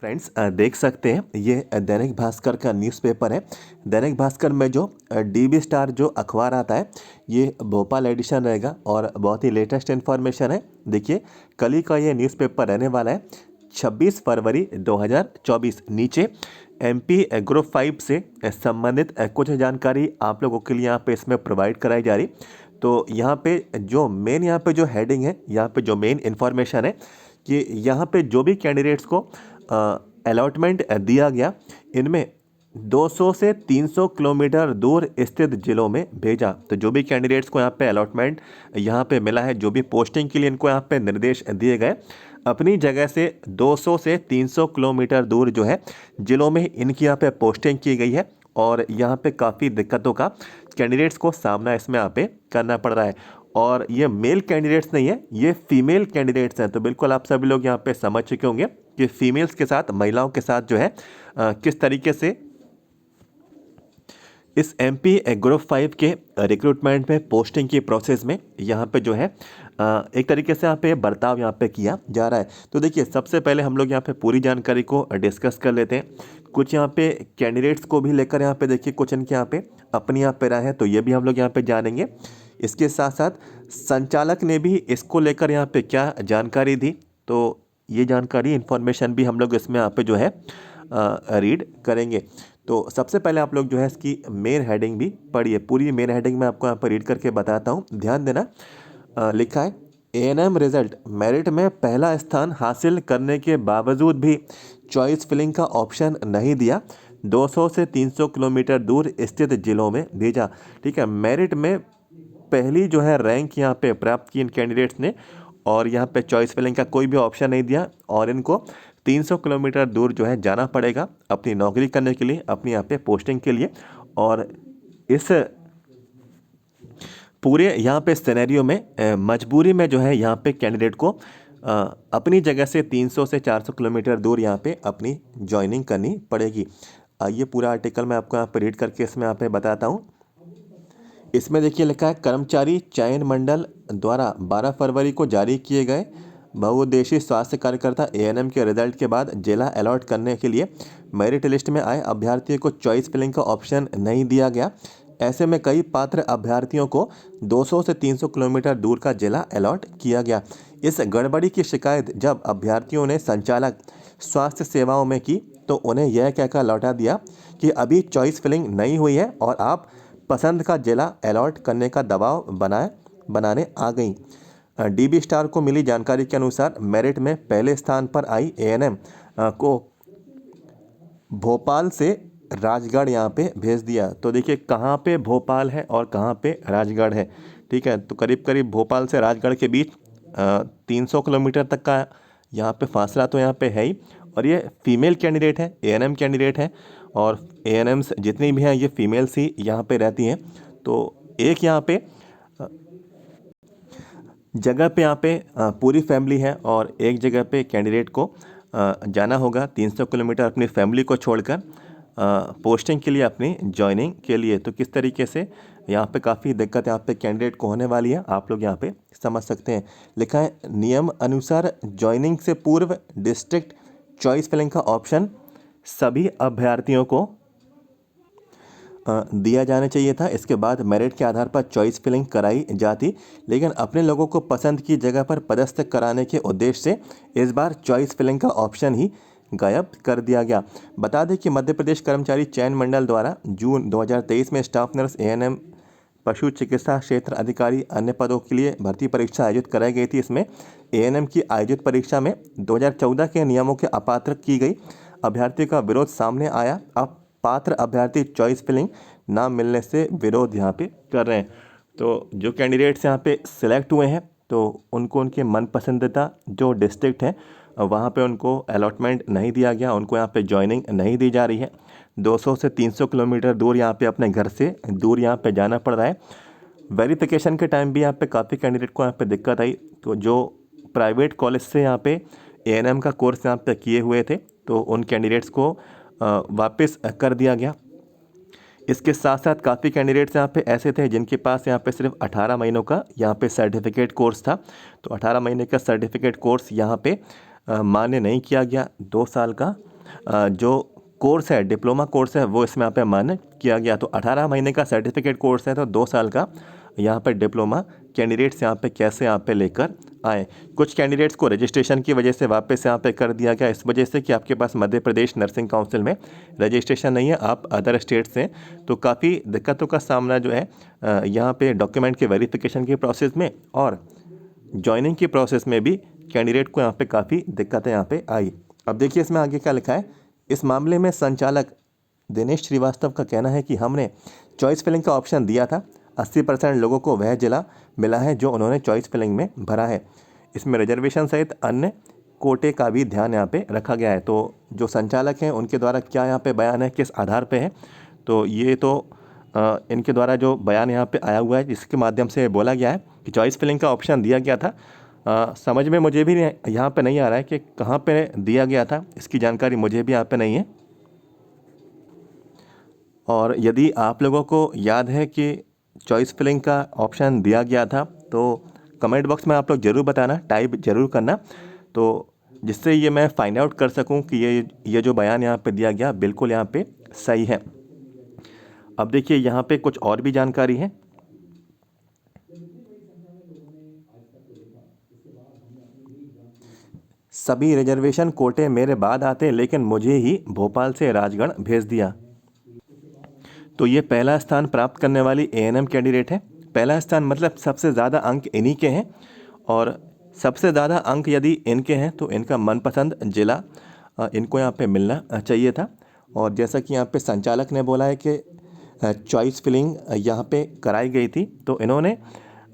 Friends देख सकते हैं ये दैनिक भास्कर का न्यूज़पेपर है। दैनिक भास्कर में जो डीबी स्टार जो अखबार आता है ये भोपाल एडिशन रहेगा और बहुत ही लेटेस्ट इन्फॉर्मेशन है। देखिए कल ही का ये न्यूज़पेपर रहने वाला है 26 फरवरी 2024। नीचे एमपी ग्रुप 5 से संबंधित कुछ जानकारी आप लोगों के लिए यहाँ पे इसमें प्रोवाइड कराई जा रही। तो यहाँ पे जो मेन यहाँ पे जो हेडिंग है, यहाँ पे जो मेन इन्फॉर्मेशन है कि यहाँ पे जो भी कैंडिडेट्स को अलॉटमेंट दिया गया, इनमें 200 से 300 किलोमीटर दूर स्थित जिलों में भेजा। तो जो भी कैंडिडेट्स को यहाँ पे अलॉटमेंट यहाँ पे मिला है, जो भी पोस्टिंग के लिए इनको यहाँ पे निर्देश दिए गए, अपनी जगह से 200 से 300 किलोमीटर दूर जो है जिलों में इनकी यहाँ पे पोस्टिंग की गई है। और यहाँ पे काफ़ी दिक्कतों का कैंडिडेट्स को सामना इसमें यहाँ पे करना पड़ रहा है। और ये मेल कैंडिडेट्स नहीं है, ये फीमेल कैंडिडेट्स हैं। तो बिल्कुल आप सभी लोग यहाँ पे समझ चुके होंगे कि फीमेल्स के साथ, महिलाओं के साथ जो है किस तरीके से इस एमपी ग्रुप 5 के रिक्रूटमेंट में पोस्टिंग की प्रोसेस में यहाँ पे जो है एक तरीके से यहाँ पे बर्ताव यहाँ पे किया जा रहा है। तो देखिए सबसे पहले हम लोग यहाँ पे पूरी जानकारी को डिस्कस कर लेते हैं। कुछ यहाँ पे कैंडिडेट्स को भी लेकर यहाँ पे देखिए कुछ इनके यहाँ पे अपनी यहाँ पे राय है, तो ये भी हम लोग यहाँ पे जानेंगे। इसके साथ साथ संचालक ने भी इसको लेकर यहाँ पे क्या जानकारी दी, तो ये जानकारी इन्फॉर्मेशन भी हम लोग इसमें यहाँ पे जो है रीड करेंगे। तो सबसे पहले आप लोग जो है इसकी मेन हेडिंग भी पढ़िए। पूरी मेन हेडिंग मैं आपको यहाँ पर रीड करके बताता हूँ, ध्यान देना। लिखा है एएनएम रिजल्ट मेरिट में पहला स्थान हासिल करने के बावजूद भी चॉइस फिलिंग का ऑप्शन नहीं दिया, 200 से 300 किलोमीटर दूर स्थित जिलों में भेजा। ठीक है, मेरिट में पहली जो है रैंक यहाँ पे प्राप्त की इन कैंडिडेट्स ने, और यहाँ पे चॉइस फिलिंग का कोई भी ऑप्शन नहीं दिया, और इनको 300 किलोमीटर दूर जो है जाना पड़ेगा अपनी नौकरी करने के लिए, अपनी यहाँ पे पोस्टिंग के लिए। और इस पूरे यहाँ पे सिनेरियो में मजबूरी में जो है यहाँ पे कैंडिडेट को अपनी जगह से 300 से 400 किलोमीटर दूर यहाँ पे अपनी ज्वाइनिंग करनी पड़ेगी। ये पूरा आर्टिकल मैं आपको यहाँ पे रीड करके इसमें यहाँ पे बताता हूँ। इसमें देखिए लिखा है कर्मचारी चयन मंडल द्वारा 12 फरवरी को जारी किए गए बहुउद्देशीय स्वास्थ्य कार्यकर्ता एएनएम के रिजल्ट के बाद जिला अलॉट करने के लिए मेरिट लिस्ट में आए अभ्यर्थियों को चॉइस फिलिंग का ऑप्शन नहीं दिया गया। ऐसे में कई पात्र अभ्यर्थियों को 200 से 300 किलोमीटर दूर का जिला अलॉट किया गया। इस गड़बड़ी की शिकायत जब अभ्यर्थियों ने संचालक स्वास्थ्य सेवाओं में की, तो उन्हें यह कहकर लौटा दिया कि अभी चॉइस फिलिंग नहीं हुई है और आप पसंद का जिला अलॉट करने का दबाव बनाने आ गई। डीबी स्टार को मिली जानकारी के अनुसार मेरिट में पहले स्थान पर आई एएनएम को भोपाल से राजगढ़ यहाँ पे भेज दिया। तो देखिए कहाँ पे भोपाल है और कहाँ पे राजगढ़ है। ठीक है, तो करीब करीब भोपाल से राजगढ़ के बीच 300 किलोमीटर तक का यहाँ पे फासला तो यहाँ पे है ही। और ये फीमेल कैंडिडेट है, एएनएम कैंडिडेट है, और एएनएम्स जितनी भी हैं ये फीमेल्स ही यहाँ पे रहती हैं। तो एक यहाँ पे जगह पे यहाँ पे पूरी फैमिली है, और एक जगह पे कैंडिडेट को जाना होगा 300 किलोमीटर अपनी फैमिली को छोड़कर पोस्टिंग के लिए, अपनी ज्वाइनिंग के लिए। तो किस तरीके से यहाँ पे काफ़ी दिक्कत यहाँ पे कैंडिडेट को होने वाली है, आप लोग यहाँ पे समझ सकते हैं। लिखा है नियम अनुसार ज्वाइनिंग से पूर्व डिस्ट्रिक्ट चॉइस फिलिंग का ऑप्शन सभी अभ्यर्थियों को दिया जाना चाहिए था। इसके बाद मेरिट के आधार पर चॉइस फिलिंग कराई जाती, लेकिन अपने लोगों को पसंद की जगह पर पदस्थ कराने के उद्देश्य से इस बार चॉइस फिलिंग का ऑप्शन ही गायब कर दिया गया। बता दें कि मध्य प्रदेश कर्मचारी चयन मंडल द्वारा जून 2023 में स्टाफ नर्स, एएनएम, पशु चिकित्सा क्षेत्र अधिकारी, अन्य पदों के लिए भर्ती परीक्षा आयोजित कराई गई थी। इसमें एएनएम की आयोजित परीक्षा में 2014 के नियमों के अपात्र की गई अभ्यर्थी का विरोध सामने आया। अब पात्र अभ्यर्थी चॉइस फिलिंग ना मिलने से विरोध यहाँ पे कर रहे हैं। तो जो कैंडिडेट्स यहाँ पे सिलेक्ट हुए हैं, तो उनको उनके मनपसंदीदा जो डिस्ट्रिक्ट है वहाँ पे उनको अलॉटमेंट नहीं दिया गया, उनको यहाँ पे ज्वाइनिंग नहीं दी जा रही है। 200 से 300 किलोमीटर दूर यहाँ पे अपने घर से दूर यहाँ पे जाना पड़ रहा है। वेरिफिकेशन के टाइम भी यहाँ पे काफ़ी कैंडिडेट को यहाँ पे दिक्कत आई। तो जो प्राइवेट कॉलेज से यहाँ पे एएनएम का कोर्स यहाँ पे किए हुए थे, तो उन कैंडिडेट्स को वापस कर दिया गया। इसके साथ साथ काफ़ी कैंडिडेट्स यहाँ पे ऐसे थे जिनके पास यहाँ पे सिर्फ 18 महीनों का यहाँ पे सर्टिफिकेट कोर्स था। तो 18 महीने का सर्टिफिकेट कोर्स यहाँ पे मान्य नहीं किया गया, 2 साल का जो कोर्स है, डिप्लोमा कोर्स है, वो इसमें यहाँ पे मान्य किया गया। तो 18 महीने का सर्टिफिकेट कोर्स है, तो 2 साल का यहाँ पे डिप्लोमा कैंडिडेट्स यहाँ पे कैसे यहाँ पे लेकर आए। कुछ कैंडिडेट्स को रजिस्ट्रेशन की वजह से वापस यहाँ पे कर दिया गया, इस वजह से कि आपके पास मध्य प्रदेश नर्सिंग काउंसिल में रजिस्ट्रेशन नहीं है, आप अदर स्टेट से। तो काफ़ी दिक्कतों का सामना जो है यहाँ पे डॉक्यूमेंट के वेरिफिकेशन के प्रोसेस में और ज्वाइनिंग की प्रोसेस में भी कैंडिडेट को यहाँ पे काफ़ी दिक्कतें यहाँ पे आई। अब देखिए इसमें आगे क्या लिखा है। इस मामले में संचालक दिनेश श्रीवास्तव का कहना है कि हमने चॉइस फिलिंग का ऑप्शन दिया था। 80% लोगों को वह जिला मिला है जो उन्होंने चॉइस फिलिंग में भरा है। इसमें रिजर्वेशन सहित अन्य कोटे का भी ध्यान यहाँ पे रखा गया है। तो जो संचालक हैं उनके द्वारा क्या यहाँ पे बयान है, किस आधार पे है, तो ये तो इनके द्वारा जो बयान यहाँ पे आया हुआ है, जिसके माध्यम से बोला गया है कि चॉइस फिलिंग का ऑप्शन दिया गया था। समझ में मुझे भी यहाँ पे नहीं आ रहा है कि कहाँ पे दिया गया था, इसकी जानकारी मुझे भी यहाँ पे नहीं है। और यदि आप लोगों को याद है कि चॉइस फिलिंग का ऑप्शन दिया गया था तो कमेंट बॉक्स में आप लोग ज़रूर बताना, टाइप ज़रूर करना, तो जिससे ये मैं फाइंड आउट कर सकूं कि ये जो बयान यहाँ पे दिया गया बिल्कुल यहाँ पे सही है। अब देखिए यहाँ पे कुछ और भी जानकारी है। सभी रिजर्वेशन कोटे मेरे बाद आते लेकिन मुझे ही भोपाल से राजगढ़ भेज दिया। तो ये पहला स्थान प्राप्त करने वाली एएनएम कैंडिडेट है। पहला स्थान मतलब सबसे ज़्यादा अंक इन्हीं के हैं, और सबसे ज़्यादा अंक यदि इनके हैं तो इनका मनपसंद जिला इनको यहाँ पे मिलना चाहिए था। और जैसा कि यहाँ पे संचालक ने बोला है कि चॉइस फिलिंग यहाँ पे कराई गई थी, तो इन्होंने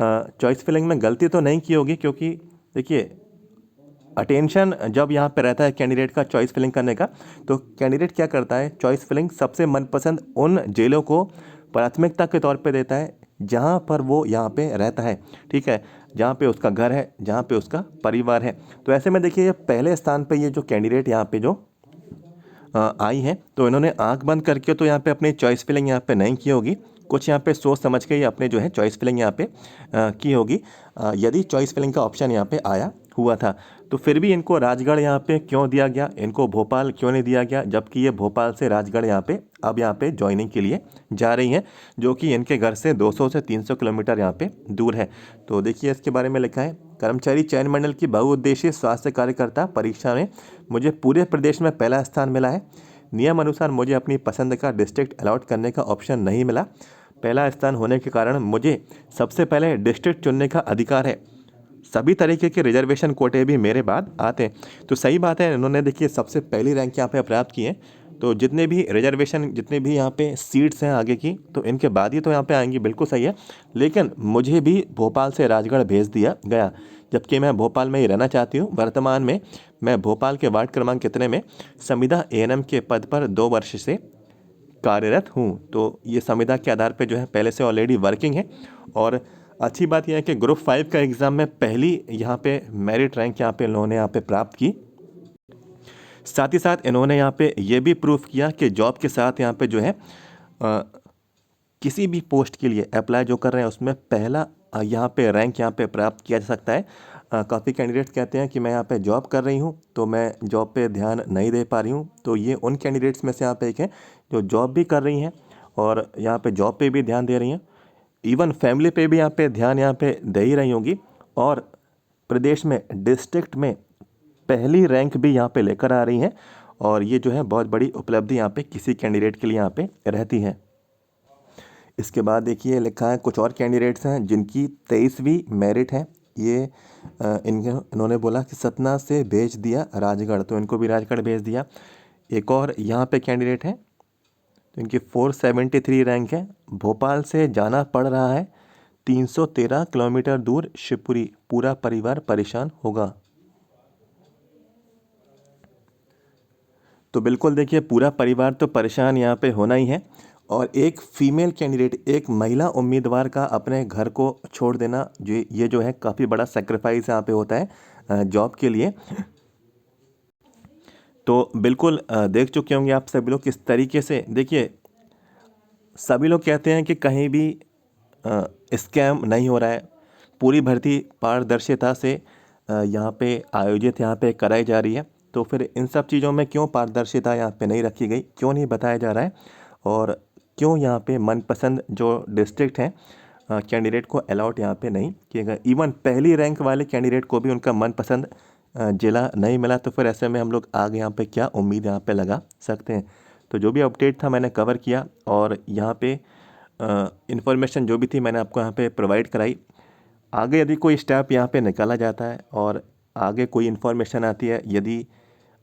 चॉइस फिलिंग में गलती तो नहीं की होगी, क्योंकि देखिए अटेंशन जब यहाँ पे रहता है कैंडिडेट का चॉइस फिलिंग करने का, तो कैंडिडेट क्या करता है, चॉइस फिलिंग सबसे मनपसंद उन जिलों को प्राथमिकता के तौर पे देता है जहाँ पर वो यहाँ पे रहता है, ठीक है, जहाँ पे उसका घर है, जहाँ पे उसका परिवार है। तो ऐसे में देखिए ये पहले स्थान पे ये जो कैंडिडेट यहाँ पे जो आई हैं, तो इन्होंने आंख बंद करके तो यहाँ पे अपनी चॉइस फिलिंग यहाँ पे नहीं की होगी, कुछ यहाँ पे सोच समझ के ही अपने जो है चॉइस फिलिंग यहाँ पे की होगी। यदि चॉइस फिलिंग का ऑप्शन यहाँ पे आया हुआ था, तो फिर भी इनको राजगढ़ यहाँ पे क्यों दिया गया, इनको भोपाल क्यों नहीं दिया गया, जबकि ये भोपाल से राजगढ़ यहाँ पे अब यहाँ पे ज्वाइनिंग के लिए जा रही हैं, जो कि इनके घर से 200 से 300 किलोमीटर यहाँ पे दूर है। तो देखिए इसके बारे में लिखा है, कर्मचारी चयन मंडल की बहुउद्देशीय स्वास्थ्य कार्यकर्ता परीक्षा में मुझे पूरे प्रदेश में पहला स्थान मिला है। नियम अनुसार मुझे अपनी पसंद का डिस्ट्रिक्ट अलॉट करने का ऑप्शन नहीं मिला। पहला स्थान होने के कारण मुझे सबसे पहले डिस्ट्रिक्ट चुनने का अधिकार है। सभी तरीके के रिजर्वेशन कोटे भी मेरे बाद आते हैं। तो सही बात है, इन्होंने देखिए सबसे पहली रैंक यहाँ पे प्राप्त की है, तो जितने भी रिजर्वेशन, जितने भी यहाँ पे सीट्स हैं आगे की, तो इनके बाद ही तो यहाँ पे आएंगी, बिल्कुल सही है। लेकिन मुझे भी भोपाल से राजगढ़ भेज दिया गया, जबकि मैं भोपाल में ही रहना चाहती हूँ। वर्तमान में मैं भोपाल के वार्ड क्रमांक कितने में संविदा एएनएम के पद पर 2 वर्ष से कार्यरत हूँ। तो ये संविदा के आधार पे जो है पहले से ऑलरेडी वर्किंग है। और अच्छी बात यह है कि ग्रुप 5 का एग्ज़ाम में पहली यहाँ पे मेरिट रैंक यहाँ पे इन्होंने यहाँ पे प्राप्त की। साथ ही साथ इन्होंने यहाँ पे ये भी प्रूफ किया कि जॉब के साथ यहाँ पे जो है किसी भी पोस्ट के लिए अप्लाई जो कर रहे हैं उसमें पहला यहाँ पे रैंक यहाँ पे प्राप्त किया जा सकता है। काफ़ी कैंडिडेट कहते हैं कि मैं यहाँ पे जॉब कर रही हूँ तो मैं जॉब पे ध्यान नहीं दे पा रही हूँ, तो ये उन कैंडिडेट्स में से यहाँ पे एक है जो जॉब भी कर रही हैं और यहाँ पे जॉब पे भी ध्यान दे रही हैं, इवन फैमिली पे भी यहाँ पे ध्यान यहाँ पे दे ही रही होंगी, और प्रदेश में डिस्ट्रिक्ट में पहली रैंक भी यहाँ पे लेकर आ रही हैं। और ये जो है बहुत बड़ी उपलब्धि यहाँ पे किसी कैंडिडेट के लिए यहाँ पे रहती है। इसके बाद देखिए लिखा है कुछ और कैंडिडेट्स हैं जिनकी 23वीं मेरिट है। ये इन्होंने बोला कि सतना से भेज दिया राजगढ़, तो इनको भी राजगढ़ भेज दिया। एक और यहाँ पे कैंडिडेट हैं, तो इनकी 473 रैंक है, भोपाल से जाना पड़ रहा है 313 किलोमीटर दूर शिवपुरी, पूरा परिवार परेशान होगा। तो बिल्कुल देखिए पूरा परिवार तो परेशान यहाँ पे होना ही है। और एक फीमेल कैंडिडेट, एक महिला उम्मीदवार का अपने घर को छोड़ देना, ये जो है काफ़ी बड़ा सेक्रीफाइस यहाँ पे होता है जॉब के लिए। तो बिल्कुल देख चुके होंगे आप सभी लोग किस तरीके से, देखिए सभी लोग कहते हैं कि कहीं भी स्कैम नहीं हो रहा है, पूरी भर्ती पारदर्शिता से यहाँ पे आयोजित यहाँ पे कराई जा रही है। तो फिर इन सब चीज़ों में क्यों पारदर्शिता यहाँ पे नहीं रखी गई, क्यों नहीं बताया जा रहा है, और क्यों यहाँ पे मनपसंद जो डिस्ट्रिक्ट हैं कैंडिडेट को अलॉट यहाँ पे नहीं किया गया। इवन पहली रैंक वाले कैंडिडेट को भी उनका मनपसंद जिला नहीं मिला। तो फिर ऐसे में हम लोग आगे यहाँ पे क्या उम्मीद यहाँ पे लगा सकते हैं। तो जो भी अपडेट था मैंने कवर किया, और यहाँ पे इन्फॉर्मेशन जो भी थी मैंने आपको यहाँ पे प्रोवाइड कराई। आगे यदि कोई स्टेप यहाँ पे निकाला जाता है और आगे कोई इन्फॉर्मेशन आती है, यदि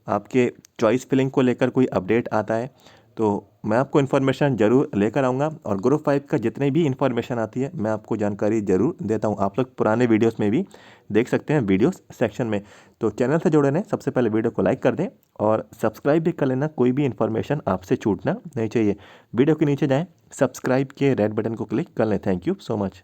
आपके चॉइस फिलिंग को लेकर कोई अपडेट आता है, तो मैं आपको इन्फॉर्मेशन ज़रूर लेकर आऊँगा। और ग्रुप 5 का जितनी भी इन्फॉर्मेशन आती है मैं आपको जानकारी ज़रूर देता हूँ। आप लोग पुराने वीडियोस में भी देख सकते हैं वीडियोस सेक्शन में। तो चैनल से जुड़े रहें, सबसे पहले वीडियो को लाइक कर दें और सब्सक्राइब भी कर लेना, कोई भी इन्फॉर्मेशन आपसे छूटना नहीं चाहिए। वीडियो के नीचे जाएँ, सब्सक्राइब के रेड बटन को क्लिक कर लें। Thank you so much.